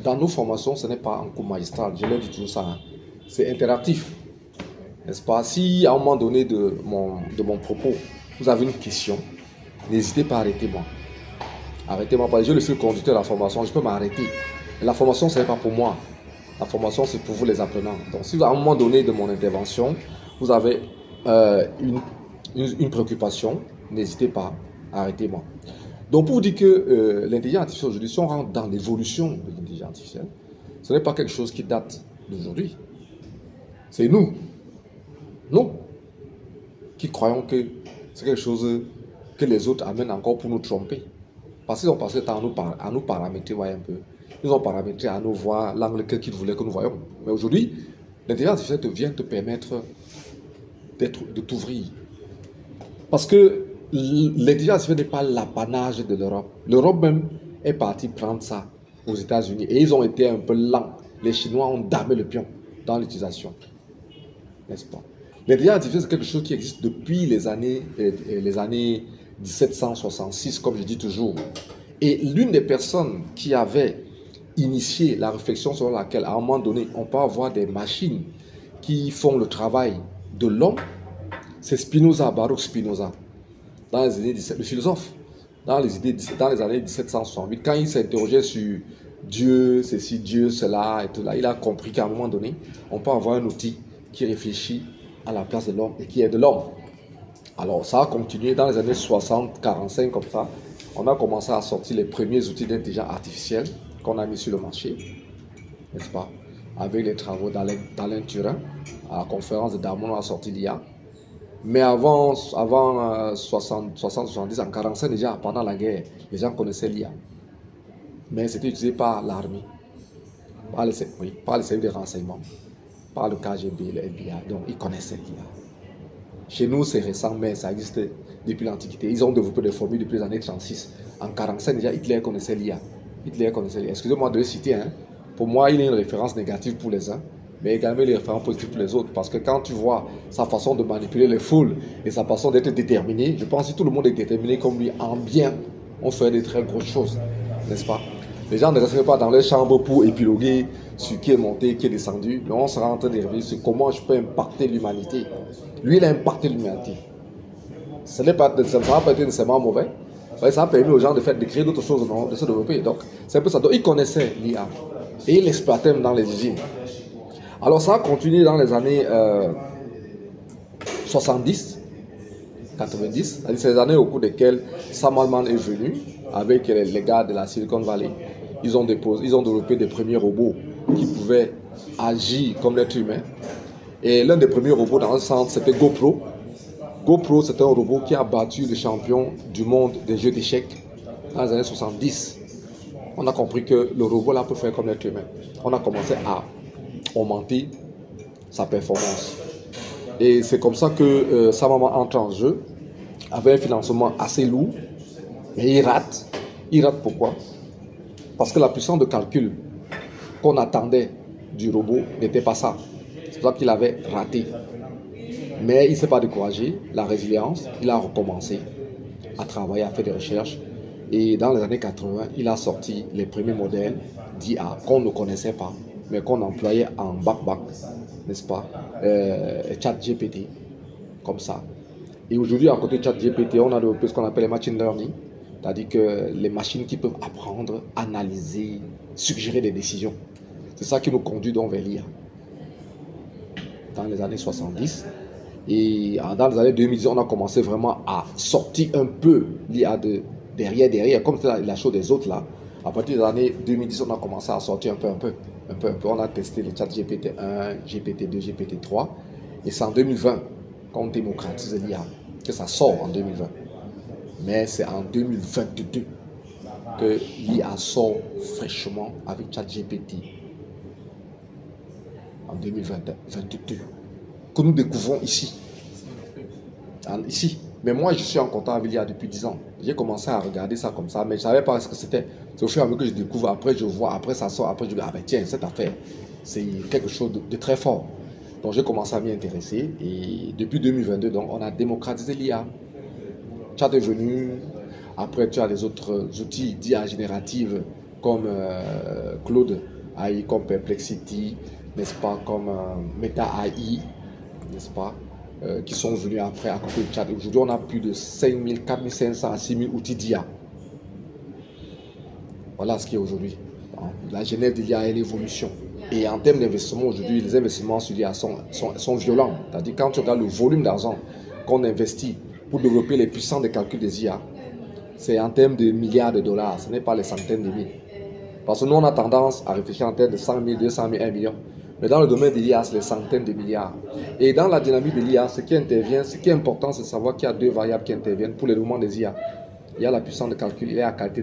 dans nos formations, ce n'est pas un cours magistral, je l'ai dit toujours ça, hein. C'est interactif, n'est-ce pas? Si à un moment donné de mon propos, vous avez une question, n'hésitez pas à arrêter moi. Arrêtez-moi, parce que je le fil conducteur de la formation, je peux m'arrêter. La formation, ce n'est pas pour moi. La formation, c'est pour vous les apprenants. Donc, si à un moment donné de mon intervention, vous avez une préoccupation, n'hésitez pas, arrêtez-moi. Donc, pour vous dire que l'intelligence artificielle aujourd'hui, si on rentre dans l'évolution de l'intelligence artificielle, ce n'est pas quelque chose qui date d'aujourd'hui. C'est nous qui croyons que c'est quelque chose que les autres amènent encore pour nous tromper. Parce qu'ils ont passé le temps à nous paramétrer, voyez un peu. Ils ont paramétré à nous voir l'angle qu'ils voulaient que nous voyions. Mais aujourd'hui, l'intelligence artificielle vient te permettre de t'ouvrir. Parce que l'intelligence artificielle n'est pas l'apanage de l'Europe. L'Europe même est partie prendre ça aux États-Unis. Et ils ont été un peu lents. Les Chinois ont damé le pion dans l'utilisation. N'est-ce pas? L'intelligence artificielle, c'est quelque chose qui existe depuis les années 1766, comme je dis toujours. Et l'une des personnes qui avait initié la réflexion sur laquelle, à un moment donné, on peut avoir des machines qui font le travail de l'homme, c'est Spinoza, Baruch Spinoza, dans les années 17, le philosophe, dans les années 1768, quand il s'interrogeait sur Dieu, ceci, Dieu, cela, et tout là, il a compris qu'à un moment donné, on peut avoir un outil qui réfléchit à la place de l'homme et qui est de l'homme. Alors, ça a continué dans les années 60, 45, comme ça. On a commencé à sortir les premiers outils d'intelligence artificielle qu'on a mis sur le marché, n'est-ce pas? Avec les travaux d'Alain Turin, à la conférence de Darmon, on a sorti l'IA. Mais avant 60, 70, en 45 déjà, pendant la guerre, les gens connaissaient l'IA. Mais c'était utilisé par l'armée, par les services de renseignement, par le KGB, le FBI. Donc, ils connaissaient l'IA. Chez nous, c'est récent, mais ça existe depuis l'Antiquité. Ils ont développé des formules depuis les années 36. En 45 déjà, Hitler connaissait l'IA. Excusez-moi de le citer, hein. Pour moi, il est une référence négative pour les uns, mais également une référence positive pour les autres. Parce que quand tu vois sa façon de manipuler les foules et sa façon d'être déterminé, je pense que si tout le monde est déterminé comme lui en bien, on fait de très grosses choses, n'est-ce pas? Les gens ne restent pas dans les chambres pour épiloguer sur qui est monté, qui est descendu. Mais on sera en train de réfléchir sur comment je peux impacter l'humanité. Lui, il a impacté l'humanité. Ça ne va pas être nécessairement mauvais. Ça a permis aux gens de créer d'autres choses, non, de se développer. Donc, c'est un peu ça. Donc, il connaissait l'IA. Et il l'exploitait même dans les usines. Alors, ça a continué dans les années 70, 90. C'est les années au cours desquelles Sam Altman est venu avec les gars de la Silicon Valley. Ils ont développé des premiers robots qui pouvaient agir comme l'être humain. Et l'un des premiers robots dans le centre, c'était GoPro. GoPro, c'est un robot qui a battu le champion du monde des jeux d'échecs dans les années 70. On a compris que le robot là peut faire comme l'être humain. On a commencé à augmenter sa performance. Et c'est comme ça que sa maman entre en jeu, avec un financement assez lourd, mais il rate. Il rate pourquoi? Parce que la puissance de calcul qu'on attendait du robot n'était pas ça. C'est pour ça qu'il avait raté. Mais il ne s'est pas découragé, la résilience, il a recommencé à travailler, à faire des recherches. Et dans les années 80, il a sorti les premiers modèles d'IA qu'on ne connaissait pas, mais qu'on employait en back, n'est-ce pas, ChatGPT, comme ça. Et aujourd'hui, à côté de ChatGPT, on a développé ce qu'on appelle les machine learning, c'est-à-dire que les machines qui peuvent apprendre, analyser, suggérer des décisions. C'est ça qui nous conduit donc vers l'IA. Dans les années 70. Et dans les années 2010, on a commencé vraiment à sortir un peu l'IA de derrière, comme c'est la chose des autres là. À partir des années 2010, on a commencé à sortir un peu. On a testé le chat GPT-1, GPT-2, GPT-3. Et c'est en 2020 qu'on démocratise l'IA, que ça sort en 2020. Mais c'est en 2022 que l'IA sort fraîchement avec ChatGPT. En 2022. Que nous découvrons ici. Mais moi, je suis en contact avec l'IA depuis 10 ans. J'ai commencé à regarder ça comme ça, mais je ne savais pas ce que c'était. C'est au fur et à mesure que je découvre, après je vois, après ça sort, après je dis, ah ben tiens, cette affaire, c'est quelque chose de très fort. Donc j'ai commencé à m'y intéresser et depuis 2022, donc, on a démocratisé l'IA. Chat est venu, après tu as les autres outils d'IA générative comme Claude AI, comme Perplexity, n'est-ce pas, comme Meta AI, n'est-ce pas, qui sont venus après à côté de Chat. Aujourd'hui, on a plus de 5000, 4500 à 6000 outils d'IA. Voilà ce qui est aujourd'hui. La genèse de l'IA et l'évolution. Et en termes d'investissement, aujourd'hui, les investissements sur l'IA sont violents. C'est-à-dire, quand tu regardes le volume d'argent qu'on investit pour développer les puissances de calcul des IA, c'est en termes de milliards de dollars, ce n'est pas les centaines de mille. Parce que nous, on a tendance à réfléchir en termes de 100 000, 200 000, 1 million. Mais dans le domaine de l'IA, c'est les centaines de milliards. Et dans la dynamique de l'IA, ce qui est important, c'est de savoir qu'il y a deux variables qui interviennent pour le développement des IA. Il y a la puissance de calcul et la qualité.